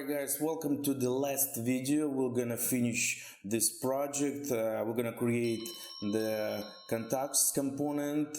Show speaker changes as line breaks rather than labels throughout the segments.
Alright guys, welcome to the last video. We're gonna finish this project. We're gonna create the contacts component,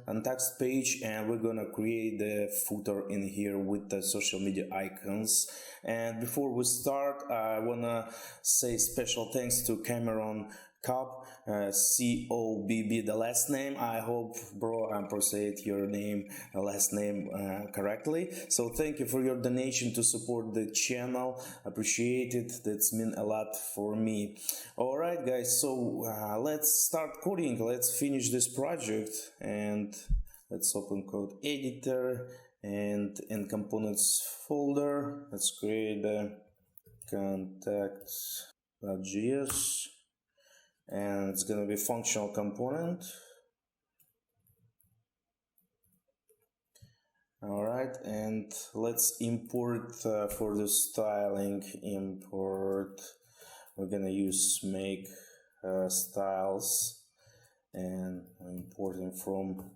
contacts page, and we're gonna create the footer in here with the social media icons. And before we start, I wanna say special thanks to Cameron Cobb, C-O-B-B, the last name. I hope, bro, I pronounce your name, last name correctly. So thank you for your donation to support the channel. Appreciate it. That's mean a lot for me. All right, guys. So let's start coding. Let's finish this project and let's open code editor and in components folder. Let's create the contacts.js. And it's going to be functional component. Alright, and let's import for the styling import. We're going to use make styles and importing from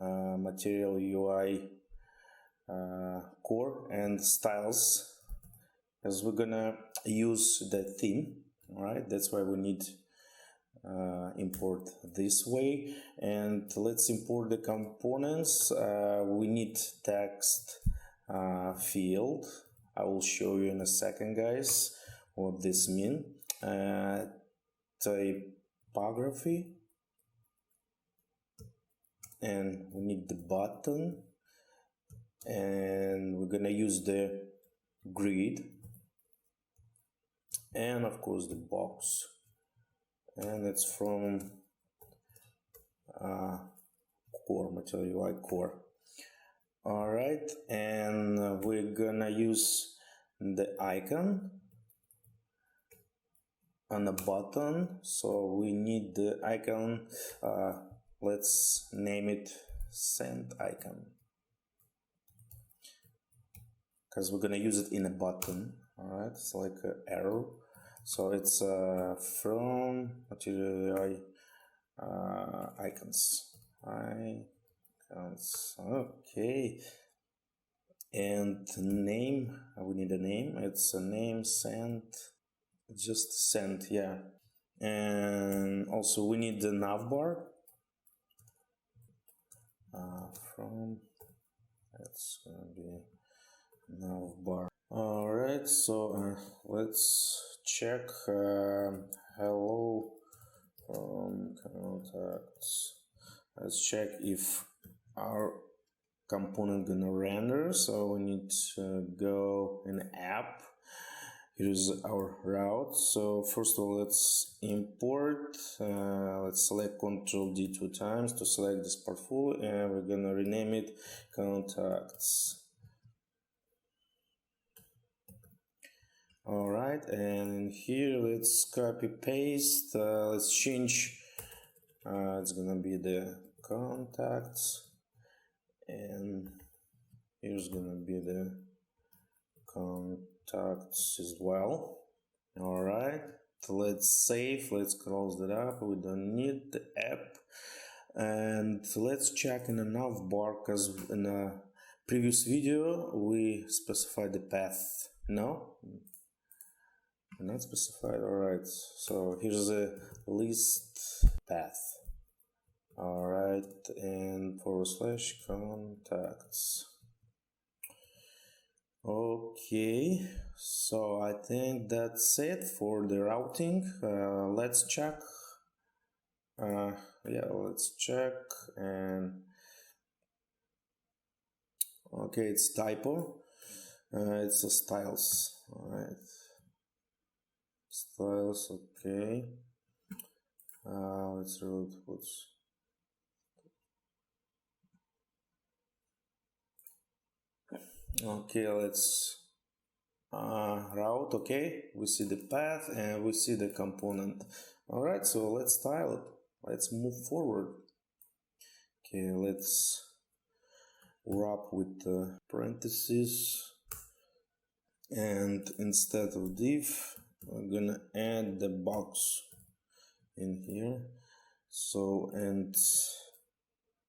material UI core and styles, as we're going to use the theme. Alright, that's why we need import this way. And let's import the components. We need text field. I will show you in a second, guys, what this means. Typography, and we need the button, and we're gonna use the grid, and of course the box. And it's from core, material UI core. All right, and we're gonna use the icon and the button. So we need the icon. Let's name it send icon, because we're gonna use it in a button. All right, it's like an arrow. So it's from material UI icons. Okay. And name, we need a name. It's a name send, just send, yeah. And also we need the navbar. That's gonna be navbar. All right, so let's check hello from contacts. Let's check if our component gonna render. So we need to go in app. Here's our route. So first of all, let's import. Let's select Ctrl-D 2 times to select this portfolio, and we're gonna rename it contacts. All right, and here let's copy paste. Let's change. It's gonna be the contacts, and here's gonna be the contacts as well. All right, let's save. Let's close that up. We don't need the app, and let's check in a navbar, because in a previous video we specified the path. No. Not specified. Alright, so here's a list path. Alright, and / contacts. Okay, so I think that's it for the routing. Let's check. Yeah, let's check. And okay, it's typo. It's a styles. Alright. Styles, okay. Let's route what's. Okay, let's route. Okay, we see the path and we see the component. All right, so let's style it. Let's move forward. Okay, let's wrap with the parentheses, and instead of div, we're gonna add the box in here. So, and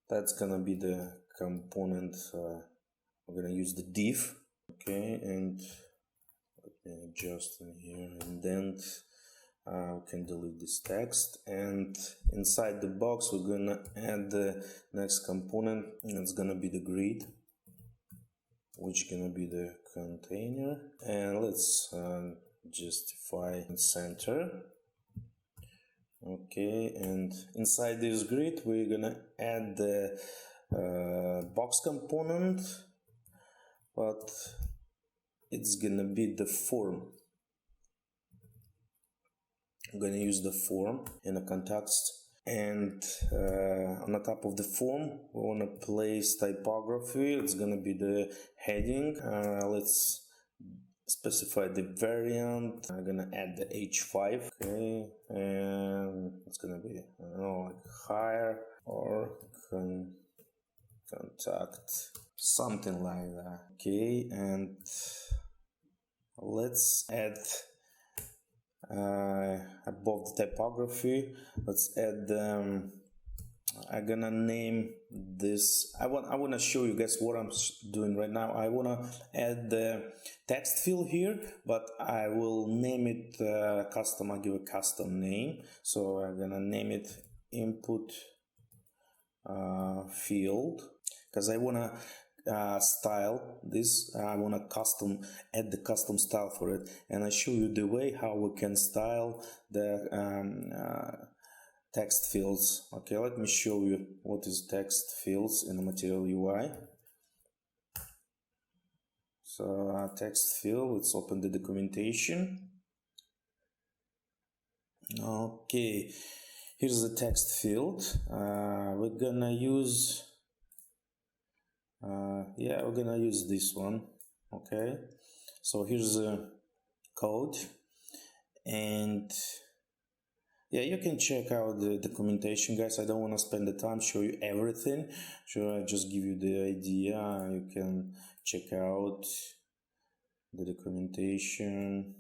that's gonna be the component. We're gonna use the div. Okay, and and just in here indent. We can delete this text, and inside the box we're gonna add the next component, and it's gonna be the grid, which gonna be the container, and let's justify center. Okay, and inside this grid we're gonna add the box component, but it's gonna be the form. I'm gonna use the form in a context, and on the top of the form we want to place typography. It's gonna be the heading. Let's specify the variant. I'm gonna add the H5. Okay, and it's gonna be, I don't know, like higher or contact, something like that. Okay, and let's add above the typography, let's add I'm gonna name this. I want to show you guys what I'm doing right now. I want to add the text field here, but I will name it custom. I'll give a custom name, so I'm gonna name it input field, because I want to style this. I want to add the custom style for it, and I show you the way how we can style the text fields. Okay, let me show you what is text fields in the material UI. So text field, let's open the documentation. Okay, here's the text field. We're gonna use we're gonna use this one. Okay, so here's the code, and yeah, you can check out the documentation, guys. I don't want to spend the time show you everything. I just give you the idea. You can check out the documentation.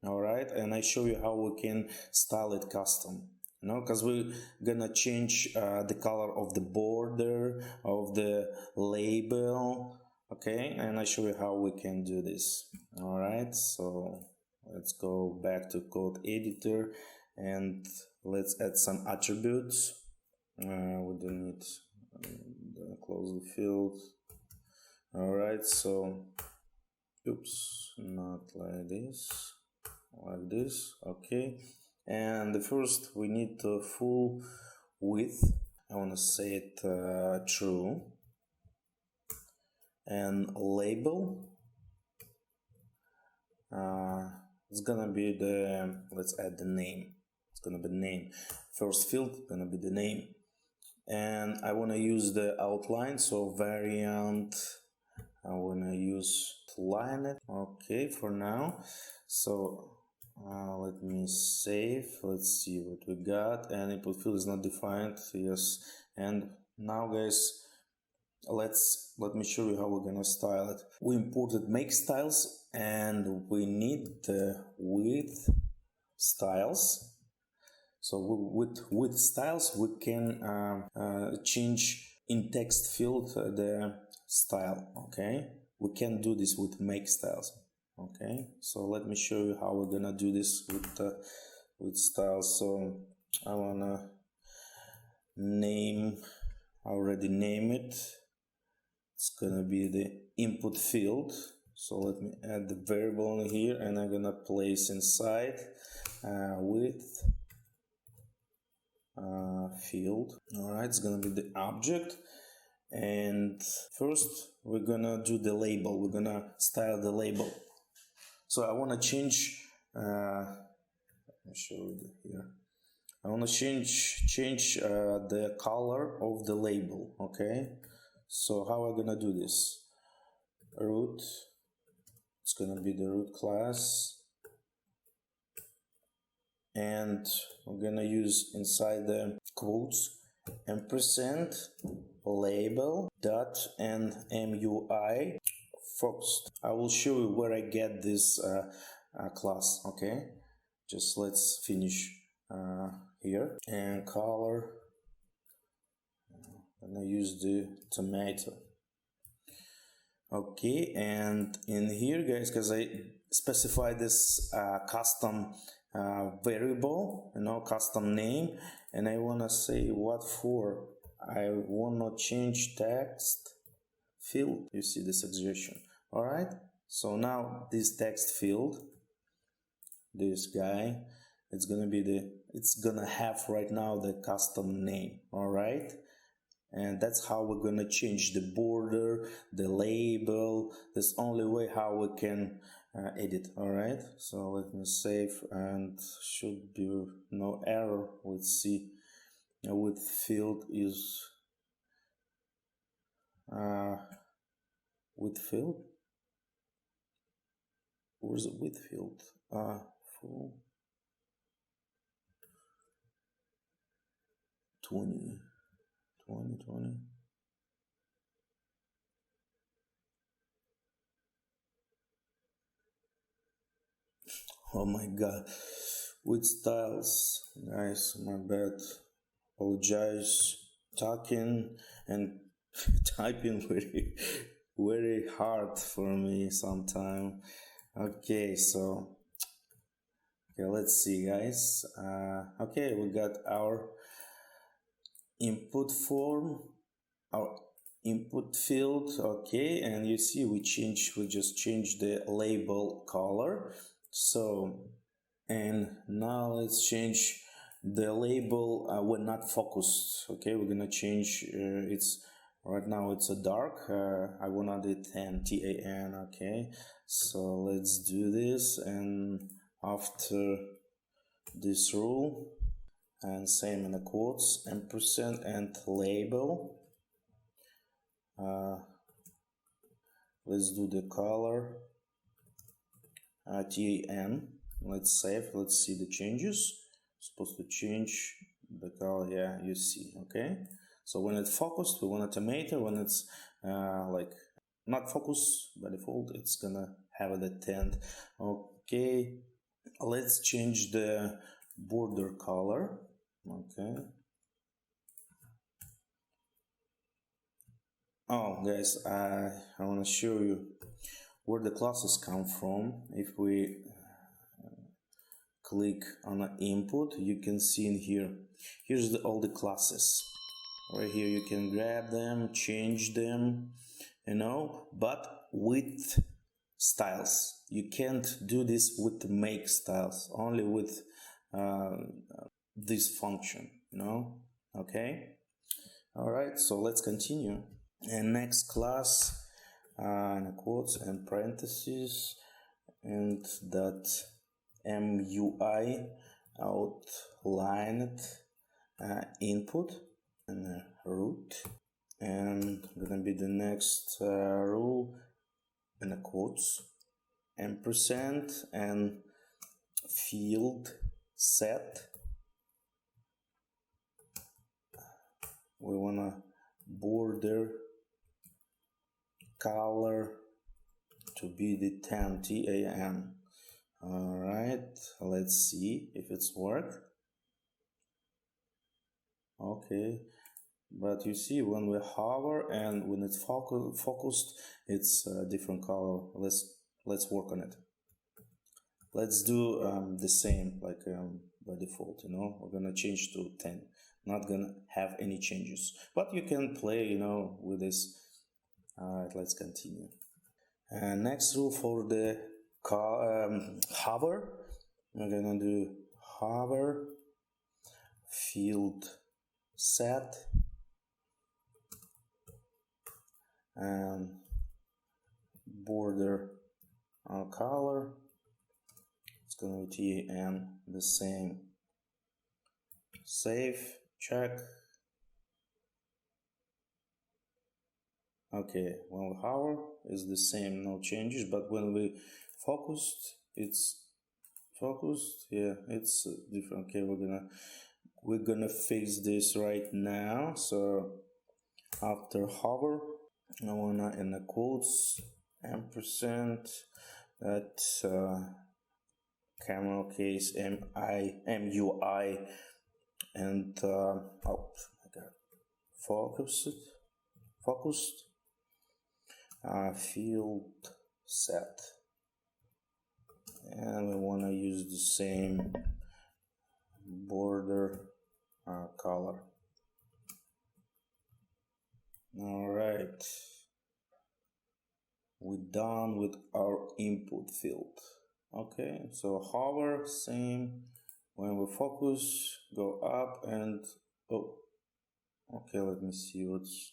All right, and I show you how we can style it custom. You know, because we're gonna change the color of the border of the label. Okay, and I show you how we can do this. All right, so let's go back to code editor, and let's add some attributes. We don't need close the field. All right, so oops, not like this, like this. Okay, and the first we need the full width. I want to set it true, and label, it's gonna be the, let's add the name. It's gonna be name. First field gonna be the name, and I want to use the outline, so variant, I want to use line it. Okay, for now. So let me save. Let's see what we got. And input field is not defined. Yes. And now, guys, let me show you how we're gonna style it. We imported make styles, and we need the width styles. So with styles we can change in text field the style. Okay, we can do this with make styles. Okay, so let me show you how we're gonna do this with styles. So I wanna already name it. It's gonna be the input field. So let me add the variable in here, and I'm gonna place inside width field. All right, it's gonna be the object, and first we're gonna do the label. We're gonna style the label. So I want to change. Let me show you here. I want to change the color of the label. Okay, so how am I gonna do this? Root. It's gonna be the root class. And we're gonna use inside the quotes ampersand label dot and MUI focused. I will show you where I get this class. Okay, just let's finish here, and color. I'm gonna use the tomato. Okay, and in here, guys, because I specify this custom variable, custom name, and I want to say what for. I want to change text field. You see the suggestion. All right, so now this text field, this guy, it's gonna have right now the custom name. All right, and that's how we're gonna change the border, the label. That's only way how we can edit. All right, so let me save, and should be no error. Let's see. With field is with field. Where's it with field? Full 20. Oh my god, with styles, guys, my bad. Apologize. Talking and typing very hard for me sometime. Okay, so let's see, guys. Okay, we got our input form, our input field. Okay, and you see we just changed the label color. So, and now let's change the label when not focused. Okay, we're gonna change it's right now it's a dark. I wanted it TAN. Okay, so let's do this, and after this rule, and same in the quotes, ampersand and label. Let's do the color TAN. Let's save. Let's see the changes. Supposed to change the color. Yeah, you see. Okay, so when it's focused, we want a tomato. When it's like not focused by default, it's gonna have the tint. Okay, let's change the border color. Okay. Oh, guys, I want to show you where the classes come from. If we click on an input, you can see in here, here's all the classes. Right here you can grab them, change them, but with styles. You can't do this with the make styles, only with this function, okay. All right, so let's continue. And next class, in quotes and parentheses, and that MUI outlined input and root, and gonna be the next rule in the quotes, ampersand and field set. We wanna border color to be the TAN. All right, let's see if it's work. Okay, but you see when we hover and when it's focused, it's a different color. Let's work on it. Let's do the same like by default. We're gonna change to 10. Not gonna have any changes, but you can play with this. All right, let's continue. And next rule for the hover, we're gonna do hover field set and border color. It's gonna be TAN, the same. Save, check. Okay, when we hover is the same, no changes, but when we focused, it's focused. Yeah, it's different. Okay, we're gonna fix this right now. So after hover, I wanna in the quotes ampersand that camera case MUI and oh my god, focused field set. and we want to use the same border color. All right, we're done with our input field. Okay, so hover, same. When we focus, go up and oh, okay, let me see what's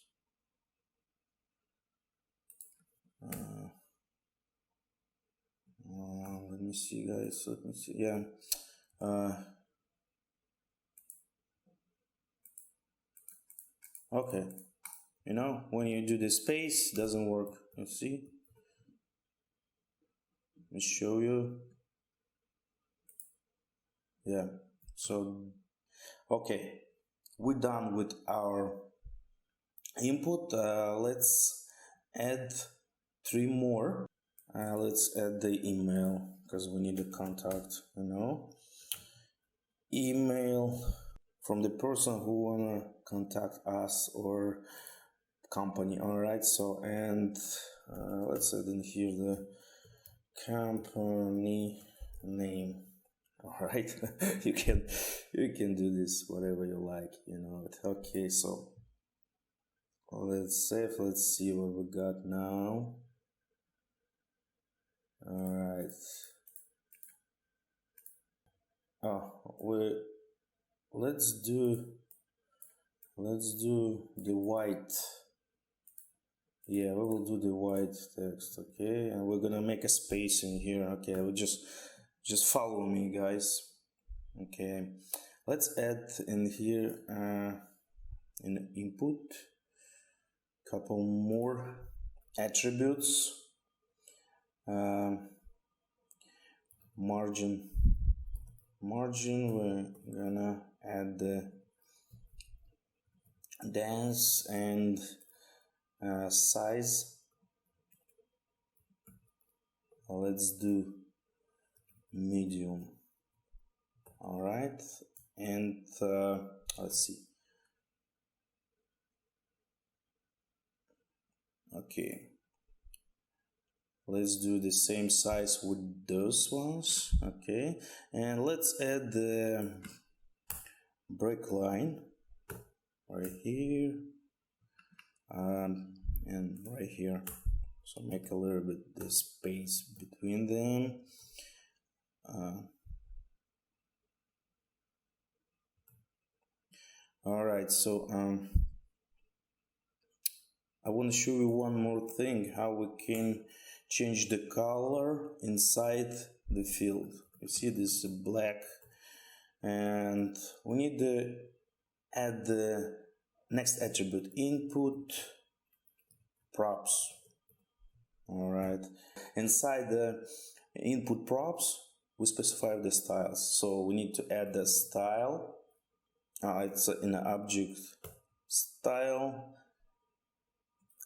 let me see, guys, let me see. Yeah, okay, you know, when you do the space, doesn't work. You see, let me show you. Yeah, so okay, we're done with our input. Let's add 3 more. Let's add the email because we need the contact, you know, email from the person who wanna contact us or company. All right, so and let's add in here the company name. All right, you can do this whatever you like, you know. Okay, so let's save. Let's see what we got now. All right. Oh, let's do the white. Yeah, we will do the white text. Okay, and we're gonna make a space in here. Okay, we just follow me, guys. Okay, let's add in here in input couple more attributes. Margin, we're gonna add the dance and size. Let's do medium. All right, and let's see. Okay, let's do the same size with those ones. Okay, and let's add the break line right here and right here, so make a little bit the space between them. All right, so I want to show you one more thing, how we can change the color inside the field. You see this black, and we need to add the next attribute, input props. All right, inside the input props we specify the styles, so we need to add the style. It's in the object style,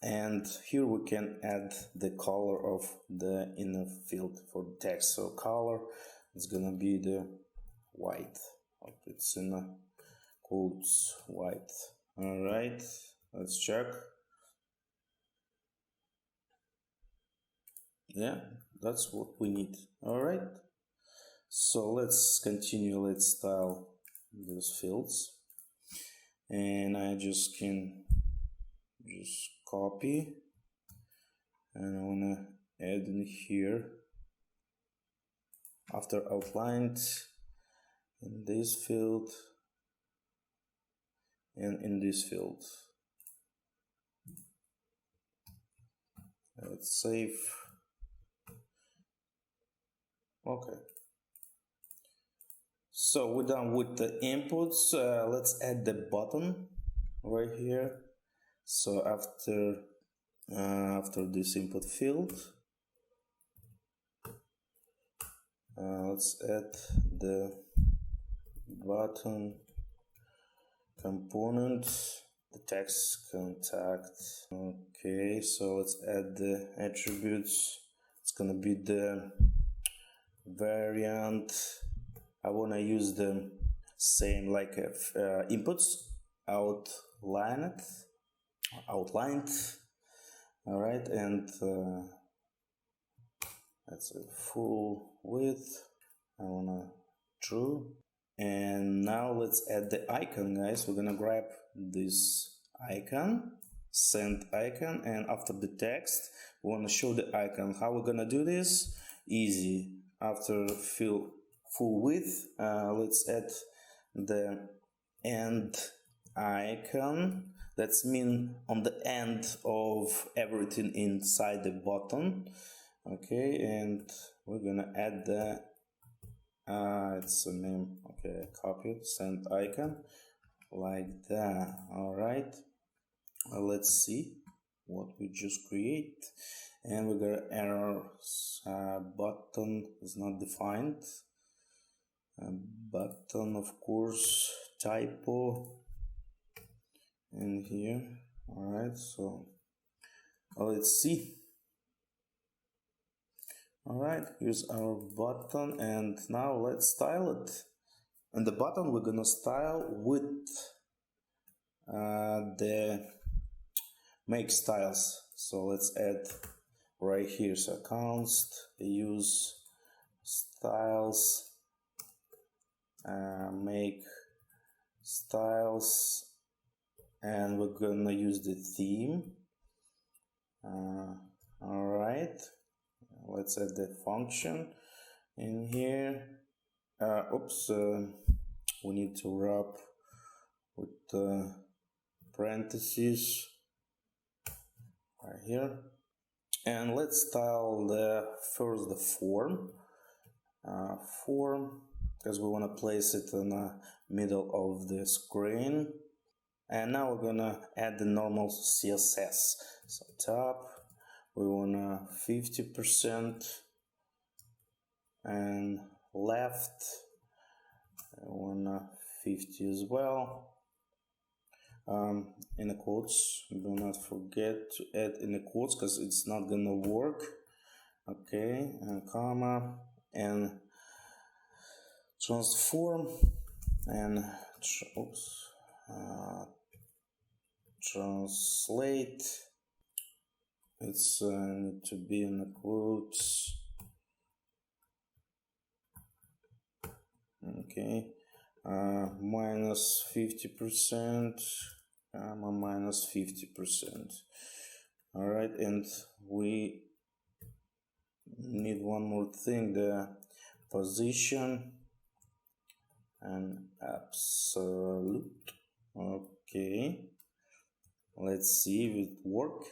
and here we can add the color of the inner field for the text. So color is gonna be the white. It's in the quotes white. All right, let's check. Yeah, that's what we need. All right, so let's continue. Let's style those fields, and I just can copy, and I want to add in here after outlined in this field and in this field. Let's save. Okay, so we're done with the inputs. Let's add the button right here. So after this input field, let's add the button component, the text contact. Okay, so let's add the attributes. It's gonna be the variant. I want to use the same like inputs, outlined. All right, and That's a full width. I wanna true. And now let's add the icon, guys. We're gonna grab this icon, send icon, and after the text, we wanna show the icon. How we're gonna do this? Easy. After full width, let's add the end icon. That's mean on the end of everything inside the button. Okay, and we're gonna add the it's a name. Okay, copy it, send icon like that. All right, let's see what we just create. And we got error, button is not defined. Button, of course, typo in here. All right, so let's see. All right, here's our button, and now let's style it. And the button we're gonna style with the make styles. So let's add right here, so const use styles, make styles, and we're gonna use the theme. All right, let's add the function in here. We need to wrap with parentheses right here. And let's style first the form, because we want to place it in the middle of the screen. And now we're gonna add the normal CSS. So top, we wanna 50%, and left, I wanna 50 as well. In the quotes, do not forget to add in the quotes because it's not gonna work. Okay, and comma, and transform, and translate. It's need to be in the quotes. Okay, minus 50%, minus 50%. All right, and we need one more thing, the position and absolute. Okay, let's see if it work.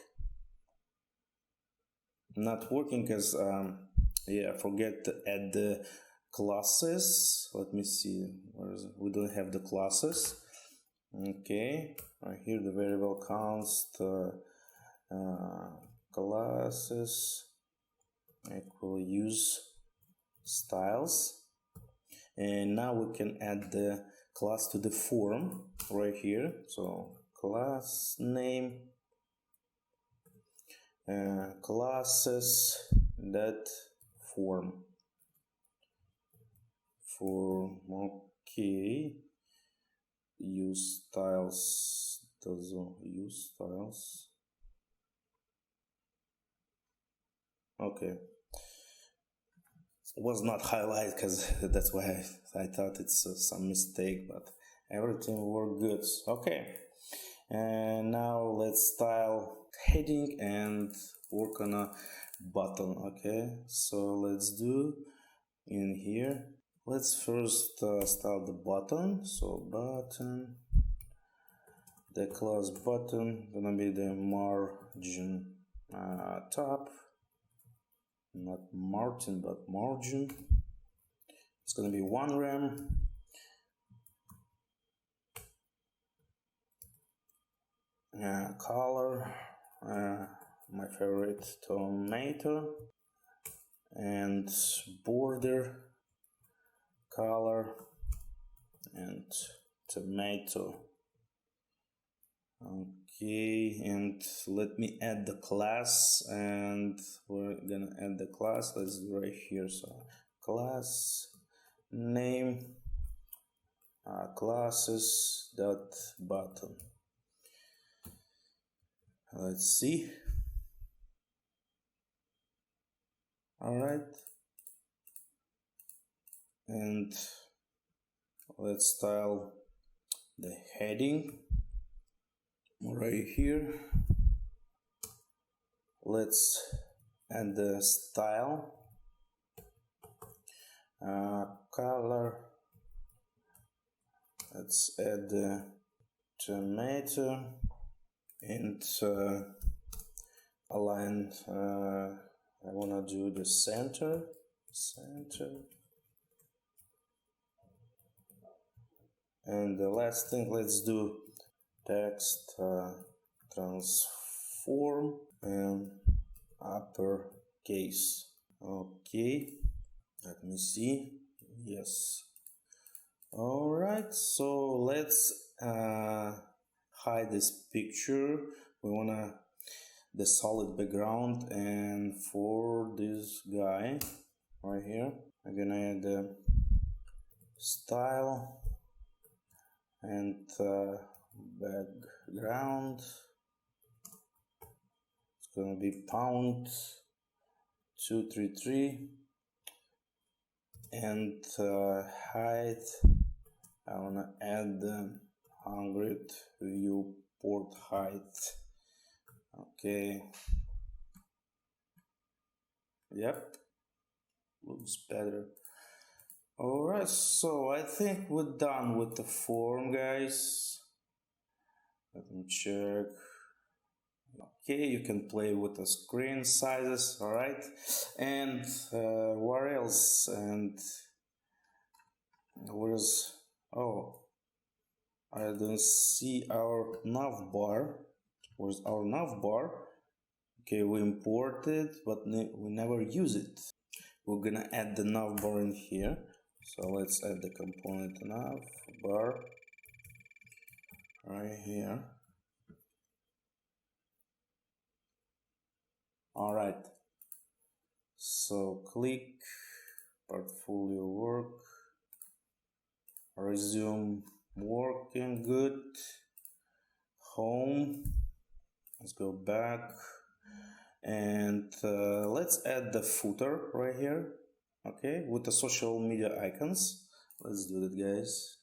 Not working because yeah, I forget to add the classes. Let me see, where is it? We don't have the classes. Okay, right here the variable const classes equal use styles, and now we can add the class to the form right here. So class name, classes that form. Okay, use styles, use styles. Okay, was not highlighted because that's why I thought it's some mistake, but everything worked good. Okay, and now let's style heading and work on a button. Okay, so let's do in here. Let's first style the button. So button, the class button gonna be the margin top, not margin but margin. It's gonna be 1 rem. Color, my favorite, tomato, and border color and tomato. Okay, and let me add the class, and we're gonna add the class. Let's do right here. So class name, classes dot button. Let's see. All right, and let's style the heading right here. Let's add the style, color. Let's add the tomato and align. I wanna do the center. And the last thing, let's do text transform and uppercase. Okay, let me see. Yes. All right, so let's hide this picture. We wanna the solid background, and for this guy right here, I'm gonna add the style and background. It's gonna be pound 233, and height, I wanna add the 100 viewport height. Okay, yep, looks better. Alright, so I think we're done with the form, guys. Let me check. Okay, you can play with the screen sizes, alright. And what else? And where's, oh, I don't see our nav bar. Where's our nav bar? Okay, we import it, but we never use it. We're gonna add the nav bar in here. So let's add the component nav bar right here. All right. So click portfolio work, resume working good, home. Let's go back and let's add the footer right here. Okay, with the social media icons. Let's do that, guys.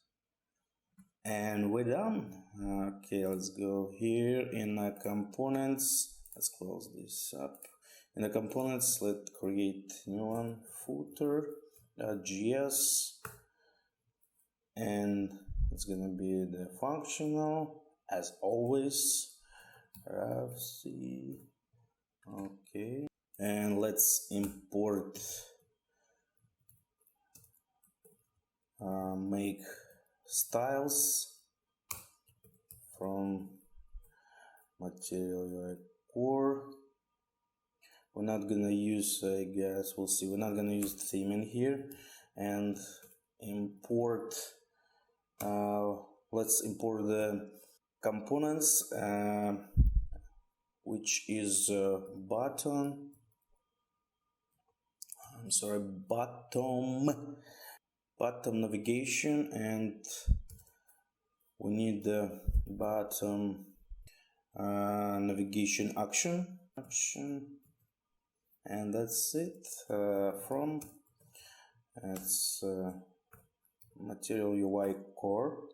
And we're done. Okay, let's go here in components. Let's close this up. In the components, let's create new one, footer.js, and it's gonna be the functional as always. RFC. Okay, and let's import make styles from material UI core. We're not gonna use, I guess we'll see, we're not gonna use theme in here, and import, let's import the components, which is button, bottom navigation, and we need the bottom navigation action, and that's it. From it's material UI core,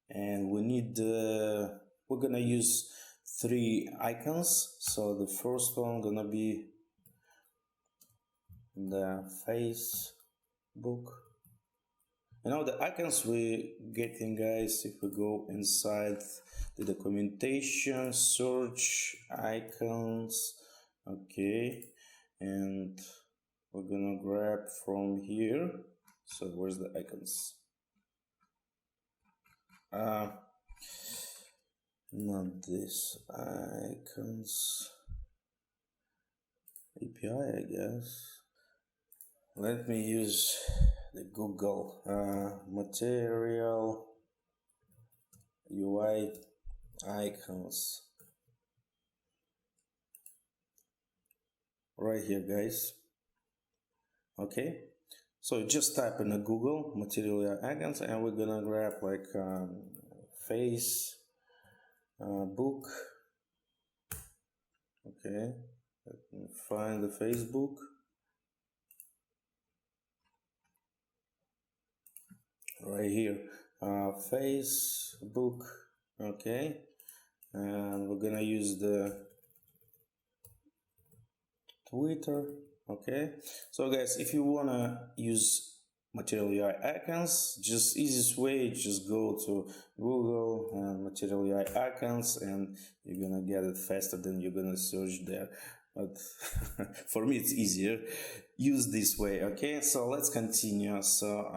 and we need we're gonna use 3 icons. So the first one gonna be the Facebook. You know, the icons we getting, guys, if we go inside the documentation, search icons, okay, and we're gonna grab from here. So where's the icons? Not this icons, API, I guess. Let me use the Google material UI icons right here, guys. Okay, so just type in the Google material UI icons, and we're gonna grab like face book. Okay, let me find the Facebook. right here, Facebook. Okay, and we're gonna use the Twitter. Okay, so guys, if you wanna use Material UI icons, just easiest way, just go to Google and Material UI icons, and you're gonna get it faster than you're gonna search there. But for me it's easier, use this way. Okay, so let's continue. So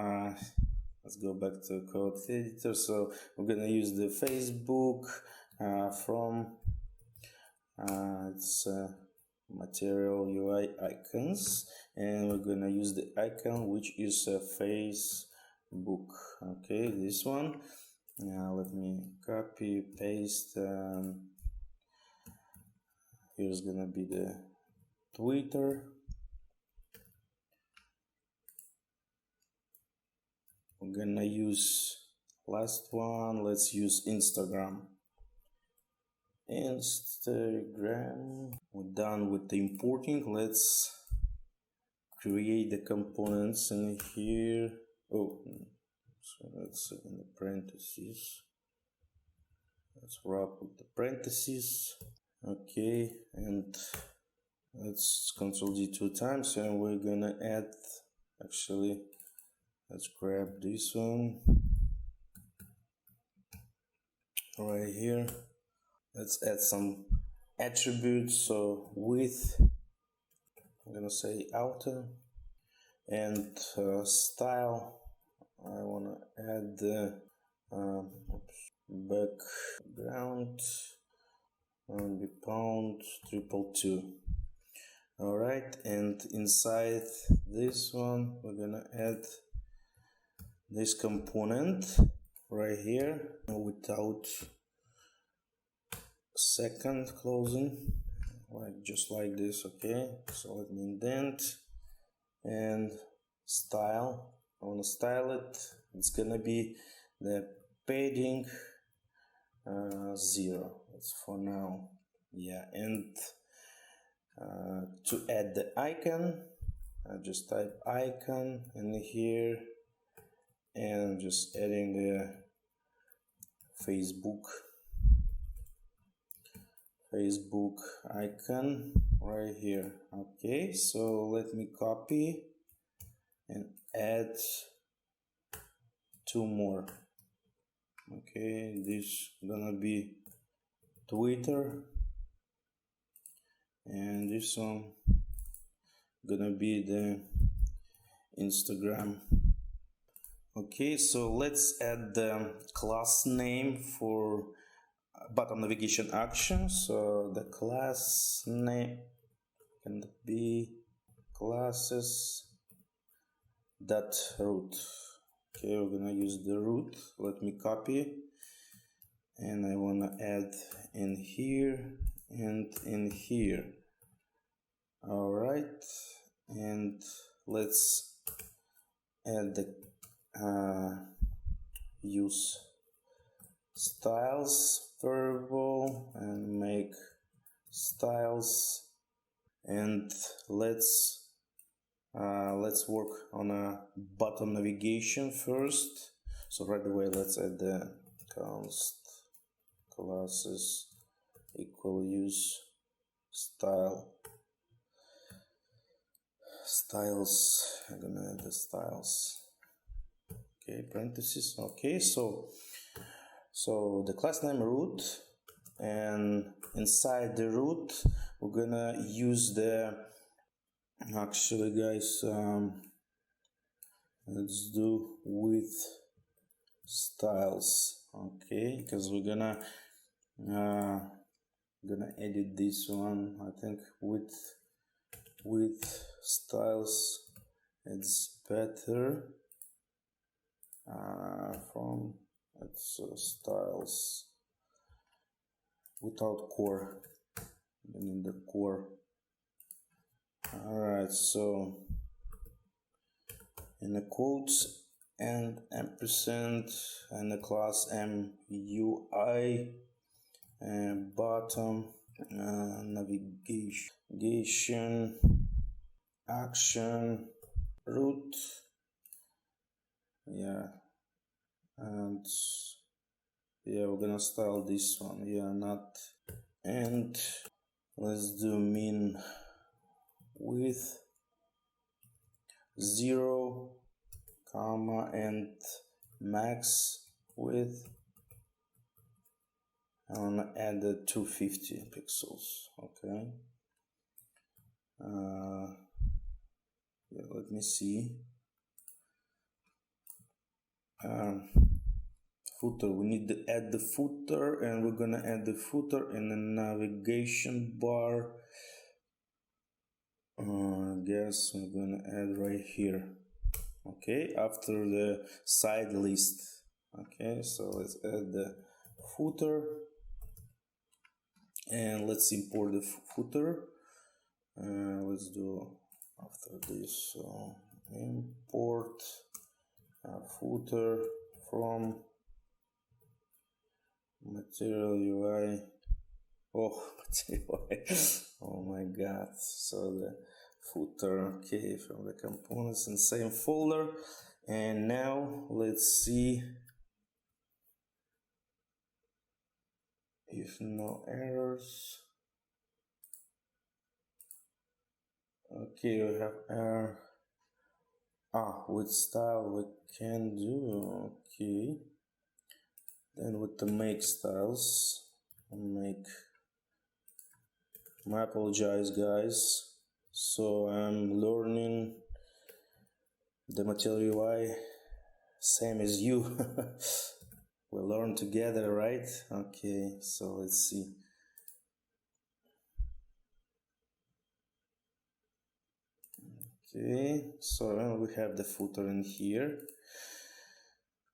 let's go back to code editor. So we're gonna use the Facebook from it's Material UI icons, and we're gonna use the icon which is Facebook. Okay, this one. Now let me copy paste. Here's gonna be the Twitter. We're gonna use last one. Let's use Instagram. We're done with the importing. Let's create the components in here. Oh, so that's in the parentheses. Let's wrap with the parentheses. Okay, and let's Ctrl D 2 times, and we're gonna add, actually, let's grab this one right here. Let's add some attributes. So width, I'm gonna say outer, and style, I wanna add the background and be pound 222. All right, and inside this one we're gonna add this component right here without second closing, like just like this. Okay, so let me indent and style. I want to style it. It's gonna be the padding 0. That's for now. Yeah, and to add the icon, I just type icon in here, and just adding the Facebook icon right here. Okay, so let me copy and add 2 more. Okay, this gonna be Twitter, and this one gonna be the Instagram. Okay, so let's add the class name for button navigation action. So the class name can be classes dot root. Okay, we're gonna use the root. Let me copy, and I wanna add in here and in here. All right, and let's add the use styles variable and make styles, and let's work on a button navigation first. So right away let's add the const classes equal use styles. I'm gonna add the styles. Okay, parentheses. Okay, so the class name root, and inside the root we're gonna use the, actually guys, let's do with styles. Okay, because we're gonna edit this one. I think with styles it's better. From styles without core, in the core. Alright, so in the quotes and ampersand and the class MUI and bottom navigation action root. Yeah, and yeah, we're gonna style this one. Yeah, not, and let's do min width 0, comma, and max width. I wanna add the 250 pixels. Okay. Yeah, let me see. Footer, we need to add the footer, and we're gonna add the footer in the navigation bar. I guess I'm gonna add right here. Okay, after the side list. Okay, so let's add the footer, and let's import the footer. Let's do after this. So import footer from material UI. Oh, material UI. Oh my god. So the footer, okay, from the components in same folder. And now let's see if no errors. Okay, we have error. With style we can do. Okay. Then with the make styles, I apologize, guys. So I'm learning the material UI same as you. We learn together, right? Okay, so let's see. Okay, so we have the footer in here.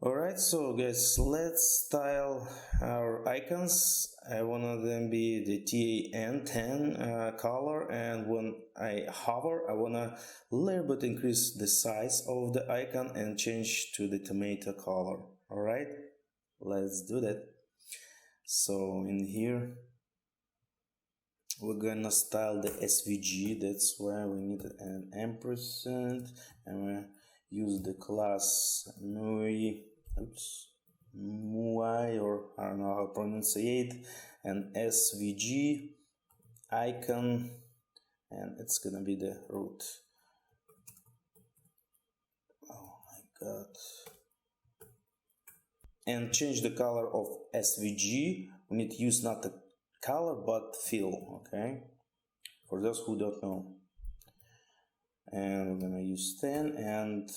Alright, so guys, let's style our icons. I want them be the TAN10 color, and when I hover, I want to a little bit increase the size of the icon and change to the tomato color. Alright, let's do that. So in here, we're gonna style the SVG. That's why we need an ampersand, and we use the class MUI, or I don't know how to pronounce it, an SVG icon, and it's gonna be the root. Oh my god. And change the color of SVG. We need to use not the color but fill, okay, for those who don't know. And we're gonna use 10, and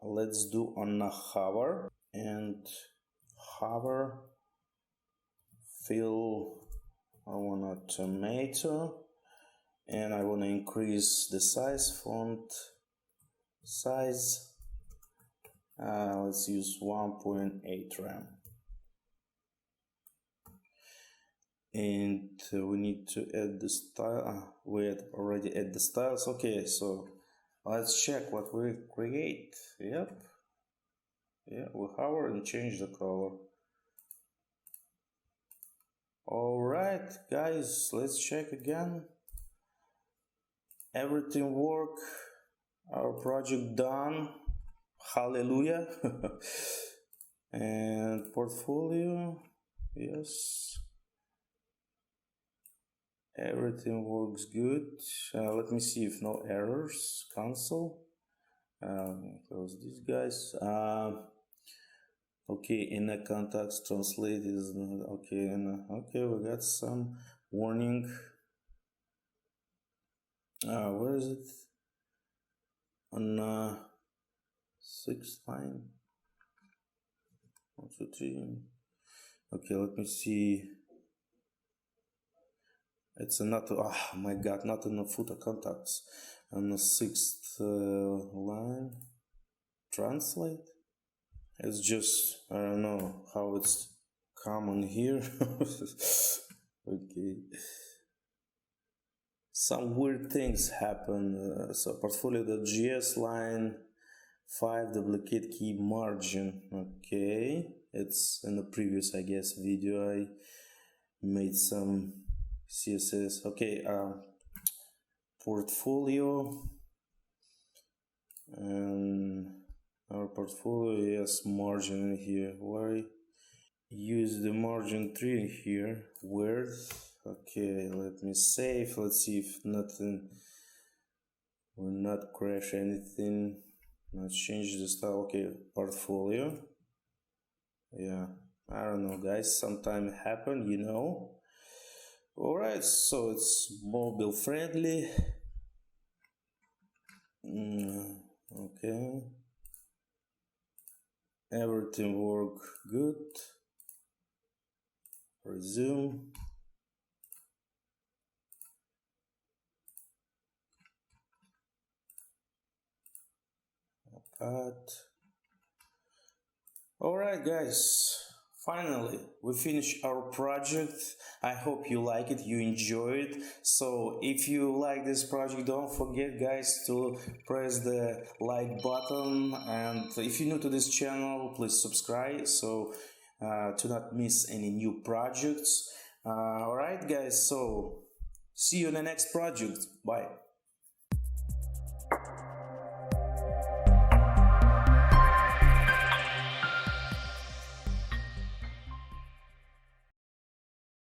let's do on a hover, and hover fill. I want a tomato, and I want to increase the size, font size. Let's use 1.8 RAM. And we need to add the style. We had already add the styles. Okay, so let's check what we create. Yep. Yeah, we hover and change the color. Alright, guys, let's check again. Everything work. Our project done. Hallelujah. And portfolio. Yes. Everything works good. Let me see if no errors. Cancel. Close these guys. Okay, in the context translate is okay. Okay, we got some warning. Where is it? On 6th line. 1, 2, 3. Okay, let me see. It's not. Oh my god, not in the footer contacts. On the 6th line. Translate. It's just, I don't know how it's common here. Okay. Some weird things happen. So portfolio.js line 5 duplicate key margin. Okay. It's in the previous, I guess, video I made some CSS. Okay. Portfolio. And our portfolio. Yes, margin in here. Why use the margin 3 here? Weird. Okay, let me save. Let's see if nothing will not crash anything. Not change the style. Okay, portfolio. Yeah, I don't know, guys. Sometimes happen, you know. Alright, so it's mobile friendly. Okay, everything work good. Resume. Cut. Alright, guys, finally we finished our project. I hope you like it, you enjoy it. So if you like this project, don't forget, guys, to press the like button, and if you're new to this channel, please subscribe so to not miss any new projects. Alright, guys, so see you in the next project. Bye.